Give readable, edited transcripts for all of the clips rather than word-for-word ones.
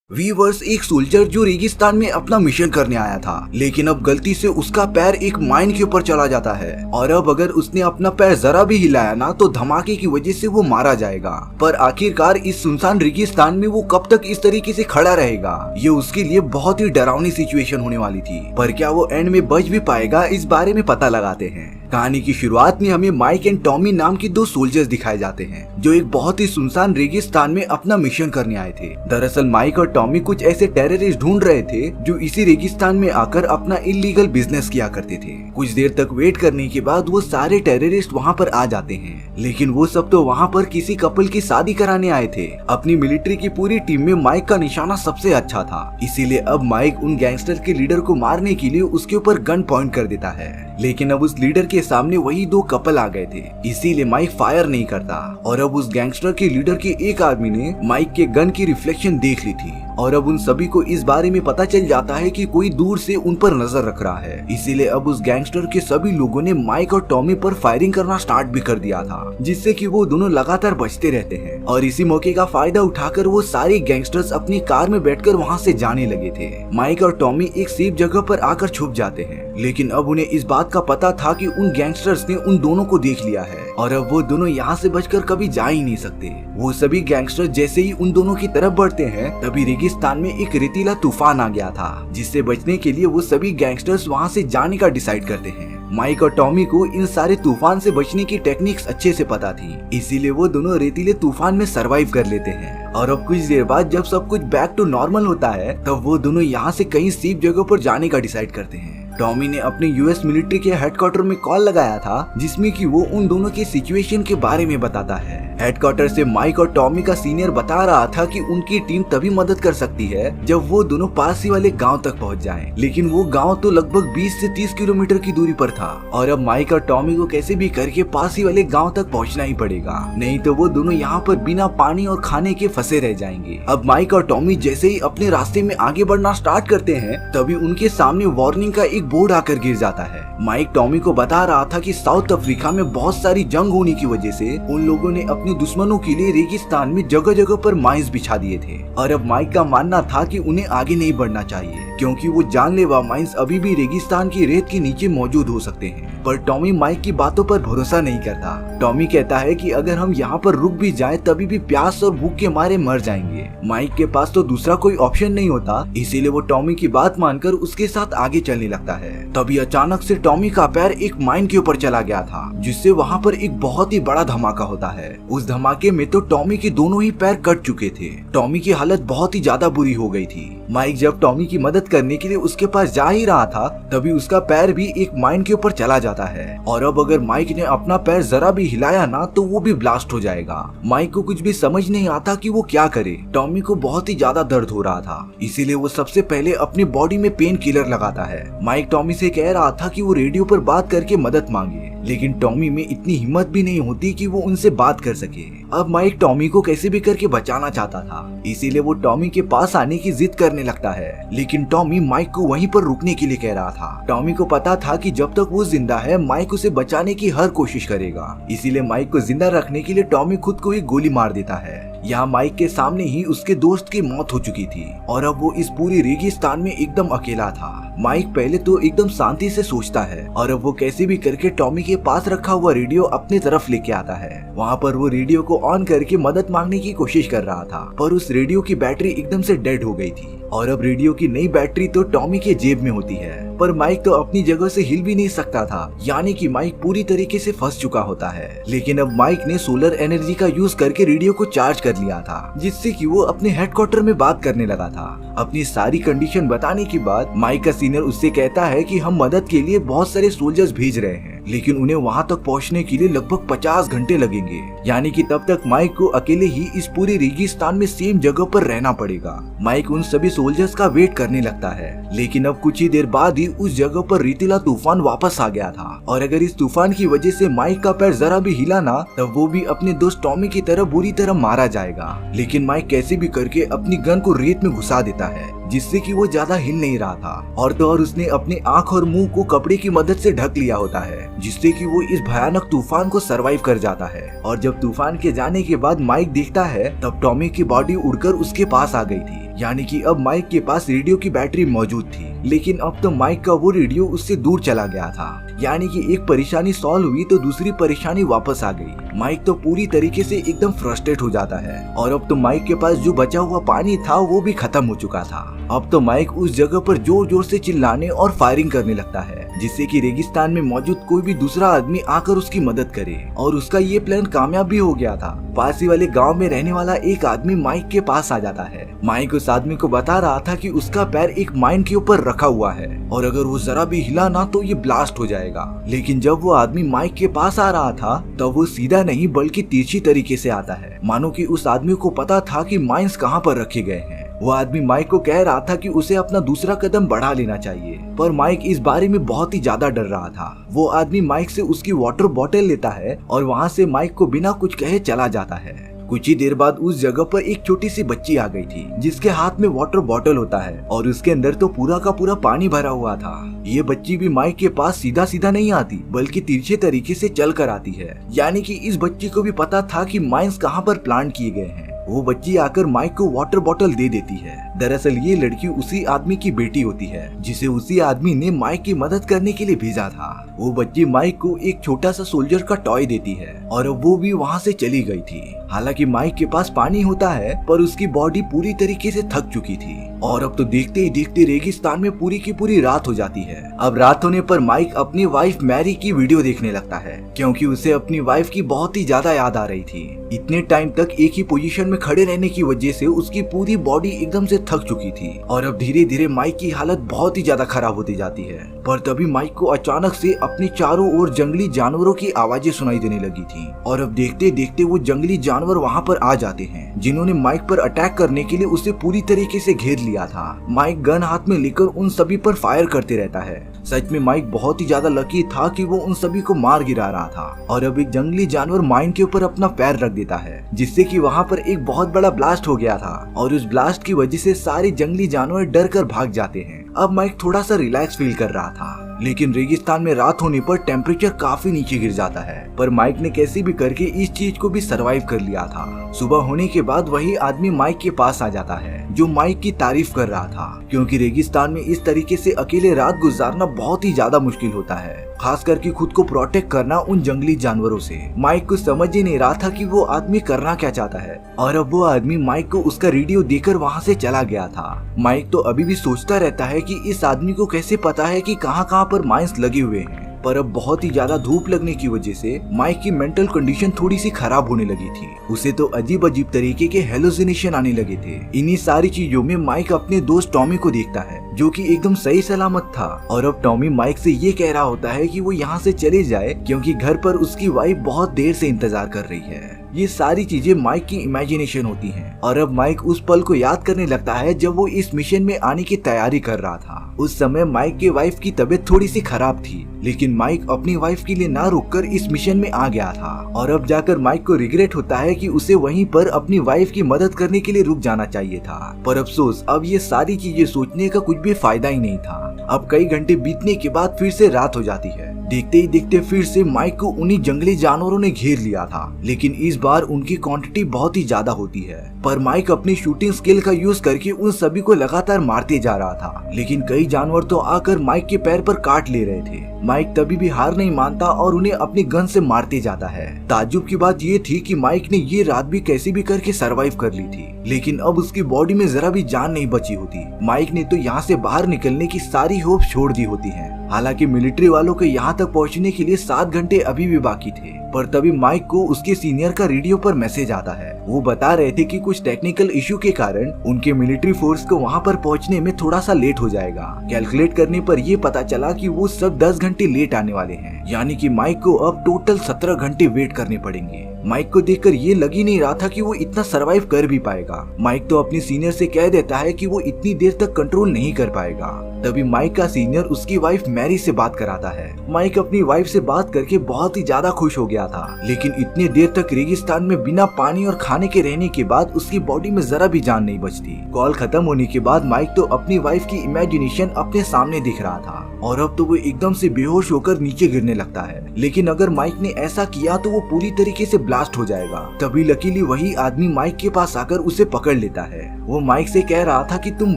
Viewers एक soldier जो रेगिस्तान में अपना मिशन करने आया था, लेकिन अब गलती से उसका पैर एक माइन के ऊपर चला जाता है और अब अगर उसने अपना पैर जरा भी हिलाया ना तो धमाके की वजह से वो मारा जाएगा। पर आखिरकार इस सुनसान रेगिस्तान में वो कब तक इस तरीके से खड़ा रहेगा, ये उसके लिए बहुत ही डरावनी सिचुएशन होने वाली थी। पर क्या वो एंड में बच भी पाएगा, इस बारे में पता लगाते हैं। कहानी की शुरुआत में हमें माइक एंड टॉमी नाम के दो सोल्जर्स दिखाए जाते हैं जो एक बहुत ही सुनसान रेगिस्तान में अपना मिशन करने आए थे। दरअसल माइक और टॉमी कुछ ऐसे टेररिस्ट ढूंढ रहे थे जो इसी रेगिस्तान में आकर अपना इलीगल बिजनेस किया करते थे। कुछ देर तक वेट करने के बाद वो सारे टेररिस्ट वहाँ पर आ जाते हैं, लेकिन वो सब तो वहाँ पर किसी कपल की शादी कराने आए थे। अपनी मिलिट्री की पूरी टीम में माइक का निशाना सबसे अच्छा था, इसीलिए अब माइक उन गैंगस्टर के लीडर को मारने के लिए उसके ऊपर गन पॉइंट कर देता है। लेकिन अब उस लीडर के सामने वही दो कपल आ गए थे, इसीलिए माइक फायर नहीं करता। और अब उस गैंगस्टर के लीडर के एक आदमी ने माइक के गन की रिफ्लेक्शन देख ली थी और अब उन सभी को इस बारे में पता चल जाता है कि कोई दूर से उन पर नजर रख रहा है। इसीलिए अब उस गैंगस्टर के सभी लोगों ने माइक और टॉमी पर फायरिंग करना स्टार्ट भी कर दिया था, जिससे कि वो दोनों लगातार बचते रहते हैं। और इसी मौके का फायदा उठाकर वो सारे गैंगस्टर्स अपनी कार में बैठकर वहाँ से जाने लगे थे। माइक और टॉमी एक सेफ जगह पर आकर छुप जाते हैं, लेकिन अब उन्हें इस बात का पता था कि उन गैंगस्टर्स ने उन दोनों को देख लिया है और अब वो दोनों यहाँ से बचकर कभी जा ही नहीं सकते। वो सभी गैंगस्टर जैसे ही उन दोनों की तरफ बढ़ते हैं, तभी रेगिस्तान में एक रेतीला तूफान आ गया था, जिससे बचने के लिए वो सभी गैंगस्टर्स वहाँ से जाने का डिसाइड करते हैं। माइक और टॉमी को इन सारे तूफान से बचने की टेक्निक्स अच्छे से पता थी, इसीलिए वो दोनों रेतीले तूफान में सरवाइव कर लेते हैं। और अब कुछ देर बाद जब सब कुछ बैक टू नॉर्मल होता है, तब वो दोनों यहाँ से कहीं सेफ जगह पर जाने का डिसाइड करते हैं। टॉमी ने अपने यूएस मिलिट्री के हेडक्वार्टर में कॉल लगाया था, जिसमें कि वो उन दोनों की सिचुएशन के बारे में बताता है। हेडक्वार्टर से माइक और टॉमी का सीनियर बता रहा था कि उनकी टीम तभी मदद कर सकती है जब वो दोनों पास ही वाले गांव तक पहुंच जाएं। लेकिन वो गांव तो लगभग 20 से 30 किलोमीटर की दूरी पर था और अब माइक और टॉमी को कैसे भी करके पास ही वाले गांव तक पहुंचना ही पड़ेगा, नहीं तो वो दोनों यहाँ पर बिना पानी और खाने के फंसे रह जाएंगे। अब माइक और टॉमी जैसे ही अपने रास्ते में आगे बढ़ना स्टार्ट करते हैं, तभी उनके सामने वार्निंग का एक बोर्ड आकर गिर जाता है। माइक टॉमी को बता रहा था कि साउथ अफ्रीका में बहुत सारी जंग होने की वजह से उन लोगों ने अपने दुश्मनों के लिए रेगिस्तान में जगह जगह पर माइंस बिछा दिए थे और अब माइक का मानना था कि उन्हें आगे नहीं बढ़ना चाहिए, क्योंकि वो जानलेवा माइंस अभी भी रेगिस्तान की रेत के नीचे मौजूद हो सकते हैं। पर टॉमी माइक की बातों पर भरोसा नहीं करता। टॉमी कहता है कि अगर हम यहाँ पर रुक भी जाएं, तभी भी प्यास और भूख के मारे मर जाएंगे। माइक के पास तो दूसरा कोई ऑप्शन नहीं होता, इसीलिए वो टॉमी की बात मानकर उसके साथ आगे चलने लगता है। तभी अचानक से टॉमी का पैर एक माइन के ऊपर चला गया था, जिससे वहाँ पर एक बहुत ही बड़ा धमाका होता है। उस धमाके में तो टॉमी के दोनों ही पैर कट चुके थे। टॉमी की हालत बहुत ही ज्यादा बुरी हो गई थी। माइक जब टॉमी की मदद करने के लिए उसके पास जा ही रहा था, तभी उसका पैर भी एक माइन के ऊपर चला जाता है और अब अगर माइक ने अपना पैर जरा भी हिलाया ना तो वो भी ब्लास्ट हो जाएगा। माइक को कुछ भी समझ नहीं आता कि वो क्या करे। टॉमी को बहुत ही ज्यादा दर्द हो रहा था, इसीलिए वो सबसे पहले अपनी बॉडी में पेन किलर लगाता है। माइक टॉमी से कह रहा था कि वो रेडियो पर बात करके मदद मांगे, लेकिन टॉमी में इतनी हिम्मत भी नहीं होती कि वो उनसे बात कर सके। अब माइक टॉमी को कैसे भी करके बचाना चाहता था, इसीलिए वो टॉमी के पास आने की जिद करने लगता है, लेकिन टॉमी माइक को वहीं पर रुकने के लिए कह रहा था। टॉमी को पता था कि जब तक वो जिंदा है, माइक उसे बचाने की हर कोशिश करेगा, इसीलिए माइक को जिंदा रखने के लिए टॉमी खुद को ही गोली मार देता है। यहाँ माइक के सामने ही उसके दोस्त की मौत हो चुकी थी और अब वो इस पूरी रेगिस्तान में एकदम अकेला था। माइक पहले तो एकदम शांति से सोचता है और अब वो कैसे भी करके टॉमी के पास रखा हुआ रेडियो अपनी तरफ लेके आता है। वहाँ पर वो रेडियो को ऑन करके मदद मांगने की कोशिश कर रहा था, पर उस रेडियो की बैटरी एकदम से डेड हो गई थी और अब रेडियो की नई बैटरी तो टॉमी के जेब में होती है। पर माइक तो अपनी जगह से हिल भी नहीं सकता था, यानी कि माइक पूरी तरीके से फंस चुका होता है। लेकिन अब माइक ने सोलर एनर्जी का यूज करके रेडियो को चार्ज कर लिया था, जिससे कि वो अपने हेडक्वार्टर में बात करने लगा था। अपनी सारी कंडीशन बताने के बाद माइक का सीनियर उससे कहता है कि हम मदद के लिए बहुत सारे सोल्जर्स भेज रहे हैं, लेकिन उन्हें वहाँ तक पहुँचने के लिए लगभग 50 घंटे लगेंगे, यानी कि तब तक माइक को अकेले ही इस पूरी रेगिस्तान में सेम जगह पर रहना पड़ेगा। माइक उन सभी सोल्जर्स का वेट करने लगता है, लेकिन अब कुछ ही देर बाद ही उस जगह पर रेतीला तूफान वापस आ गया था और अगर इस तूफान की वजह से माइक का पैर जरा भी हिला ना, तब वो भी अपने दोस्त टॉमी की तरह बुरी तरह मारा जाएगा। लेकिन माइक कैसे भी करके अपनी गन को रेत में घुसा देता है, जिससे कि वो ज्यादा हिल नहीं रहा था और तो और उसने अपने आंख और मुंह को कपड़े की मदद से ढक लिया होता है, जिससे कि वो इस भयानक तूफान को सरवाइव कर जाता है। और जब तूफान के जाने के बाद माइक देखता है, तब टॉमी की बॉडी उड़कर उसके पास आ गई थी, यानी कि अब माइक के पास रेडियो की बैटरी मौजूद थी, लेकिन अब तो माइक का वो रेडियो उससे दूर चला गया था। यानी कि एक परेशानी सॉल्व हुई तो दूसरी परेशानी वापस आ गई। माइक तो पूरी तरीके से एकदम फ्रस्ट्रेट हो जाता है और अब तो माइक के पास जो बचा हुआ पानी था वो भी खत्म हो चुका था। अब तो माइक उस जगह पर जोर जोर से चिल्लाने और फायरिंग करने लगता है, जिससे कि रेगिस्तान में मौजूद कोई भी दूसरा आदमी आकर उसकी मदद करे। और उसका ये प्लान कामयाब भी हो गया था। पास ही वाले गांव में रहने वाला एक आदमी माइक के पास आ जाता है। माइक उस आदमी को बता रहा था कि उसका पैर एक माइन के ऊपर रखा हुआ है और अगर वो जरा भी हिला ना तो ये ब्लास्ट हो जाएगा। लेकिन जब वो आदमी माइक के पास आ रहा था तब वो सीधा नहीं बल्कि तिरछी तरीके से आता है, मानो कि उस आदमी को पता था कि माइंस कहाँ पर रखे गए हैं। वो आदमी माइक को कह रहा था कि उसे अपना दूसरा कदम बढ़ा लेना चाहिए, पर माइक इस बारे में बहुत ही ज्यादा डर रहा था। वो आदमी माइक से उसकी वाटर बॉटल लेता है और वहाँ से माइक को बिना कुछ कहे चला जाता है। कुछ ही देर बाद उस जगह पर एक छोटी सी बच्ची आ गई थी, जिसके हाथ में वाटर बॉटल होता है और उसके अंदर तो पूरा का पूरा पानी भरा हुआ था। ये बच्ची भी माइक के पास सीधा सीधा नहीं आती बल्कि तिरछे तरीके से चल कर आती है। यानी कि इस बच्ची को भी पता था कि माइंस कहाँ पर प्लांट किए गए हैं। वो बच्ची आकर माइक को वाटर बॉटल दे देती है। दरअसल ये लड़की उसी आदमी की बेटी होती है जिसे उसी आदमी ने माइक की मदद करने के लिए भेजा था। वो बच्ची माइक को एक छोटा सा सोल्जर का टॉय देती है और अब वो भी वहाँ से चली गई थी। हालांकि माइक के पास पानी होता है पर उसकी बॉडी पूरी तरीके से थक चुकी थी और अब तो देखते ही देखते रेगिस्तान में पूरी की पूरी रात हो जाती है। अब रात होने पर माइक अपनी वाइफ मैरी की वीडियो देखने लगता है, क्योंकि उसे अपनी वाइफ की बहुत ही ज्यादा याद आ रही थी। इतने टाइम तक एक ही पोजीशन में खड़े रहने की वजह से उसकी पूरी बॉडी एकदम से थक चुकी थी और अब धीरे धीरे माइक की हालत बहुत ही ज्यादा खराब होती जाती है। पर तभी माइक को अचानक से अपने चारों ओर जंगली जानवरों की आवाजें सुनाई देने लगी थी और अब देखते देखते वो जंगली जानवर वहाँ पर आ जाते हैं, जिन्होंने माइक पर अटैक करने के लिए उसे पूरी तरीके से घेर लिया था। माइक गन हाथ में लेकर उन सभी पर फायर करते रहता है। सच में माइक बहुत ही ज्यादा लकी था कि वो उन सभी को मार गिरा रहा था और अब एक जंगली जानवर माइन के ऊपर अपना पैर रख देता है, जिससे कि वहाँ पर एक बहुत बड़ा ब्लास्ट हो गया था और उस ब्लास्ट की वजह से सारे जंगली जानवर डर कर भाग जाते हैं। अब माइक थोड़ा सा रिलैक्स फील कर रहा था, लेकिन रेगिस्तान में रात होने पर टेम्परेचर काफी नीचे गिर जाता है। पर माइक ने कैसे भी करके इस चीज को भी सरवाइव कर लिया था। सुबह होने के बाद वही आदमी माइक के पास आ जाता है जो माइक की तारीफ कर रहा था, क्योंकि रेगिस्तान में इस तरीके से अकेले रात गुजारना बहुत ही ज्यादा मुश्किल होता है, खास करके खुद को प्रोटेक्ट करना उन जंगली जानवरों से। माइक को समझ ही नहीं रहा था कि वो आदमी करना क्या चाहता है और अब वो आदमी माइक को उसका रेडियो देकर वहाँ से चला गया था। माइक तो अभी भी सोचता रहता है कि इस आदमी को कैसे पता है कि कहाँ पर माइंस लगे हुए हैं। पर अब बहुत ही ज्यादा धूप लगने की वजह से माइक की मेंटल कंडीशन थोड़ी सी खराब होने लगी थी। उसे तो अजीब अजीब तरीके के हेलुसिनेशन आने लगे थे। इन्हीं सारी चीजों में माइक अपने दोस्त टॉमी को देखता है, जो कि एकदम सही सलामत था और अब टॉमी माइक से ये कह रहा होता है कि वो यहाँ से चले जाए, क्योंकि घर पर उसकी वाइफ बहुत देर से इंतजार कर रही है। ये सारी चीजें माइक की इमेजिनेशन होती हैं और अब माइक उस पल को याद करने लगता है जब वो इस मिशन में आने की तैयारी कर रहा था। उस समय माइक के वाइफ की तबीयत थोड़ी सी खराब थी, लेकिन माइक अपनी वाइफ के लिए ना रुककर इस मिशन में आ गया था और अब जाकर माइक को रिग्रेट होता है कि उसे वहीं पर अपनी वाइफ की मदद करने के लिए रुक जाना चाहिए था। पर अफसोस, अब ये सारी चीजें सोचने का कुछ भी फायदा ही नहीं था। अब कई घंटे बीतने के बाद फिर से रात हो जाती है। देखते ही देखते फिर से माइक को उन्हीं जंगली जानवरों ने घेर लिया था, लेकिन इस बार उनकी क्वांटिटी बहुत ही ज्यादा होती है। पर माइक अपनी शूटिंग स्किल का यूज करके उन सभी को लगातार मारते जा रहा था, लेकिन कई जानवर तो आकर माइक के पैर पर काट ले रहे थे। माइक तभी भी हार नहीं मानता और उन्हें अपनी गन से मारते जाता है। ताज्जुब की बात ये थी कि माइक ने ये रात भी कैसे भी करके सरवाइव कर ली थी, लेकिन अब उसकी बॉडी में जरा भी जान नहीं बची होती। माइक ने तो यहाँ से बाहर निकलने की सारी होप छोड़ दी होती है। हालांकि मिलिट्री वालों के यहाँ तक पहुँचने के लिए 7 घंटे अभी भी बाकी थे, पर तभी माइक को उसके सीनियर का रेडियो पर मैसेज आता है। वो बता रहे थे कि कुछ टेक्निकल इश्यू के कारण उनके मिलिट्री फोर्स को वहाँ पर पहुँचने में थोड़ा सा लेट हो जाएगा। कैलकुलेट करने पर ये पता चला कि वो सब 10 घंटे लेट आने वाले हैं, यानी कि माइक को अब टोटल 17 घंटे वेट करने पड़ेंगे। माइक को देखकर ये लग ही नहीं रहा था कि वो इतना सरवाइव कर भी पाएगा। माइक तो अपने सीनियर से कह देता है कि वो इतनी देर तक कंट्रोल नहीं कर पाएगा। तभी माइक का सीनियर उसकी वाइफ मैरी से बात कराता है। माइक अपनी वाइफ से बात करके बहुत ही ज्यादा खुश हो गया था, लेकिन इतने देर तक रेगिस्तान में बिना पानी और खाने के रहने के बाद उसकी बॉडी में जरा भी जान नहीं बचती। कॉल खत्म होने के बाद माइक तो अपनी वाइफ की इमेजिनेशन अपने सामने दिख रहा था और अब तो वो एकदम से बेहोश होकर नीचे गिरने लगता है। लेकिन अगर माइक ने ऐसा किया तो वो पूरी तरीके से ब्लास्ट हो जाएगा। तभी लकीली वही आदमी माइक के पास आकर उसे पकड़ लेता है। वो माइक से कह रहा था कि तुम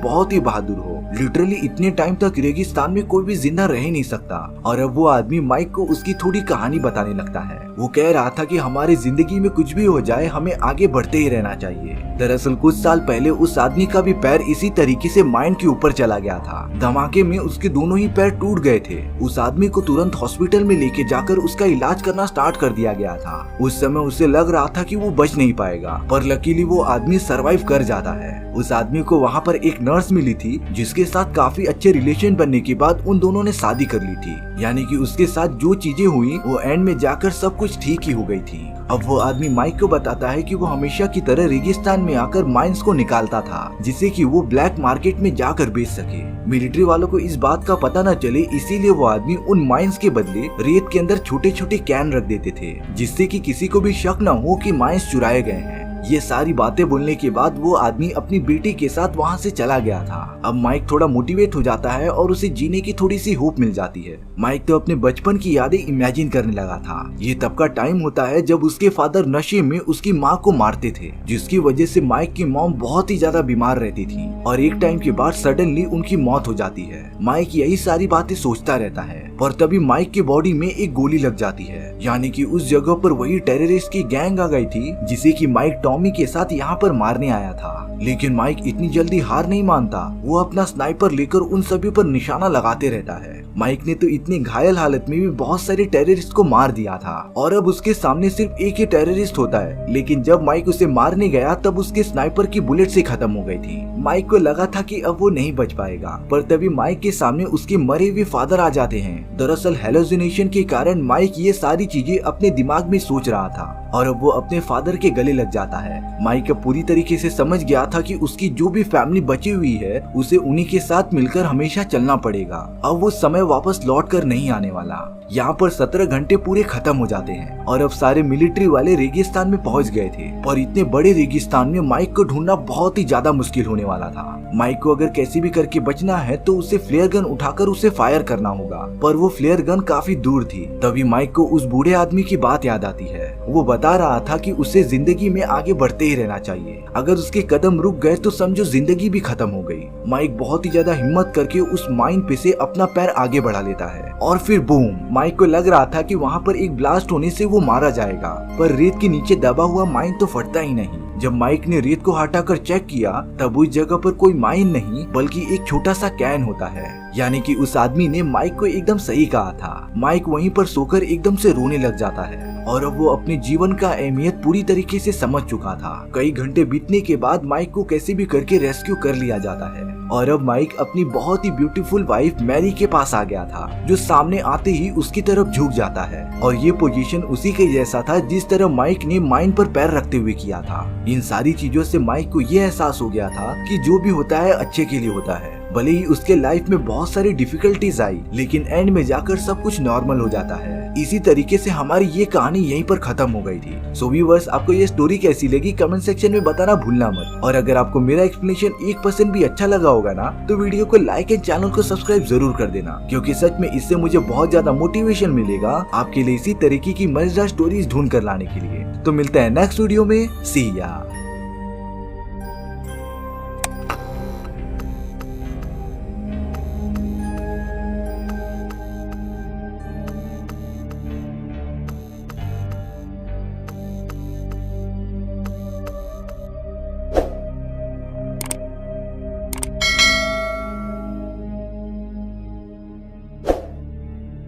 बहुत ही बहादुर हो, लिटरली इतने टाइम तक रेगिस्तान में कोई भी जिंदा रह नहीं सकता। और अब वो आदमी माइक को उसकी थोड़ी कहानी बताने लगता है। वो कह रहा था कि हमारी जिंदगी में कुछ भी हो जाए, हमें आगे बढ़ते ही रहना चाहिए। दरअसल कुछ साल पहले उस आदमी का भी पैर इसी तरीके से माइन के ऊपर चला गया था। धमाके में उसके दोनों ही पैर टूट गए थे। उस आदमी को तुरंत हॉस्पिटल में लेके जाकर उसका इलाज करना स्टार्ट कर दिया गया था। उस समय उसे लग रहा था कि वो बच नहीं पाएगा, पर लकीली वो आदमी सरवाइव कर जाता है। उस आदमी को वहाँ पर एक नर्स मिली थी जिसके साथ काफी अच्छे रिलेशन बनने के बाद उन दोनों ने शादी कर ली थी। यानी कि उसके साथ जो चीजें हुई वो एंड में जाकर सब कुछ ठीक ही हो गई थी। अब वो आदमी माइक को बताता है कि वो हमेशा की तरह रेगिस्तान में आकर माइंस को निकालता था, जिससे कि वो ब्लैक मार्केट में जाकर बेच सके। मिलिट्री वालों को इस बात का पता न चले, इसीलिए वो आदमी उन माइंस के बदले रेत के अंदर छोटे छोटे कैन रख देते थे, जिससे कि किसी को भी शक न हो कि माइंस चुराए गए हैं। ये सारी बातें बोलने के बाद वो आदमी अपनी बेटी के साथ वहाँ से चला गया था। अब माइक थोड़ा मोटिवेट हो जाता है और उसे जीने की थोड़ी सी होप मिल जाती है। माइक तो अपने बचपन की यादें इमेजिन करने लगा था। ये तब का टाइम होता है जब उसके फादर नशे में उसकी माँ को मारते थे, जिसकी वजह से माइक की मॉम बहुत ही ज्यादा बीमार रहती थी और एक टाइम के बाद सडनली उनकी मौत हो जाती है। माइक यही सारी बातें सोचता रहता है, पर तभी माइक की बॉडी में एक गोली लग जाती है। यानी कि उस जगह पर वही टेररिस्ट की गैंग आ गई थी जिसे कि माइक टॉमी के साथ यहाँ पर मारने आया था। लेकिन माइक इतनी जल्दी हार नहीं मानता। वो अपना स्नाइपर लेकर उन सभी पर निशाना लगाते रहता है। माइक ने तो इतने घायल हालत में भी बहुत सारे टेररिस्ट को मार दिया था और अब उसके सामने सिर्फ एक ही टेररिस्ट होता है। लेकिन जब माइक उसे मारने गया तब उसके स्नाइपर की बुलेट से खत्म हो गई थी। माइक को लगा था कि अब वो नहीं बच पाएगा, पर तभी माइक के सामने उसके मरे हुए फादर आ जाते हैं। दरअसल हेलोजिनेशन के कारण माइक ये सारी चीजें अपने दिमाग में सोच रहा था और अब वो अपने फादर के गले लग जाता है। माइक अब पूरी तरीके से समझ गया था कि उसकी जो भी फैमिली बची हुई है उसे उन्हीं के साथ मिलकर हमेशा चलना पड़ेगा। अब वो समय वापस लौट कर नहीं आने वाला। यहाँ पर 17 घंटे पूरे खत्म हो जाते हैं और अब सारे मिलिट्री वाले रेगिस्तान में पहुंच गए थे। पर इतने बड़े रेगिस्तान में माइक को ढूंढना बहुत ही ज्यादा मुश्किल होने वाला था। माइक को अगर कैसे भी करके बचना है तो उसे फ्लेयर गन उठाकर उसे फायर करना होगा, पर वो फ्लेयर गन काफी दूर थी। तभी माइक को उस बूढ़े आदमी की बात याद आती है। वो बता रहा था कि उसे जिंदगी में आगे बढ़ते ही रहना चाहिए, अगर उसके कदम रुक गए तो समझो जिंदगी भी खत्म हो गई। माइक बहुत ही ज्यादा हिम्मत करके उस माइन पे से अपना पैर आगे बढ़ा लेता है और फिर बूम। माइक को लग रहा था कि वहाँ पर एक ब्लास्ट होने से वो मारा जाएगा, पर रेत के नीचे दबा हुआ माइन तो फटता ही नहीं। जब माइक ने रेत को हटाकर चेक किया तब उस जगह पर कोई माइन नहीं बल्कि एक छोटा सा कैन होता है। यानी कि उस आदमी ने माइक को एकदम सही कहा था। माइक वहीं पर सोकर एकदम से रोने लग जाता है और अब वो अपने जीवन का अहमियत पूरी तरीके से समझ चुका था। कई घंटे बीतने के बाद माइक को कैसे भी करके रेस्क्यू कर लिया जाता है और अब माइक अपनी बहुत ही ब्यूटीफुल वाइफ मैरी के पास आ गया था, जो सामने आते ही उसकी तरफ झुक जाता है और ये पोजीशन उसी के जैसा था जिस तरह माइक ने माइन पर पैर रखते हुए किया था। इन सारी चीजों से माइक को ये एहसास हो गया था कि जो भी होता है अच्छे के लिए होता है। भले ही उसके लाइफ में बहुत सारी डिफिकल्टीज आई, लेकिन एंड में जाकर सब कुछ नॉर्मल हो जाता है। इसी तरीके से हमारी ये कहानी यहीं पर खत्म हो गई थी। सो व्यूअर्स, आपको ये स्टोरी कैसी लगी कमेंट सेक्शन में बताना भूलना मत। और अगर आपको मेरा एक्सप्लेनेशन 1% भी अच्छा लगा होगा ना तो वीडियो को लाइक एंड चैनल को सब्सक्राइब जरूर कर देना, क्योंकि सच में इससे मुझे बहुत ज्यादा मोटिवेशन मिलेगा आपके लिए इसी तरीके की मजेदार स्टोरीज ढूंढ कर लाने के लिए। तो मिलते हैं नेक्स्ट वीडियो में। सी या।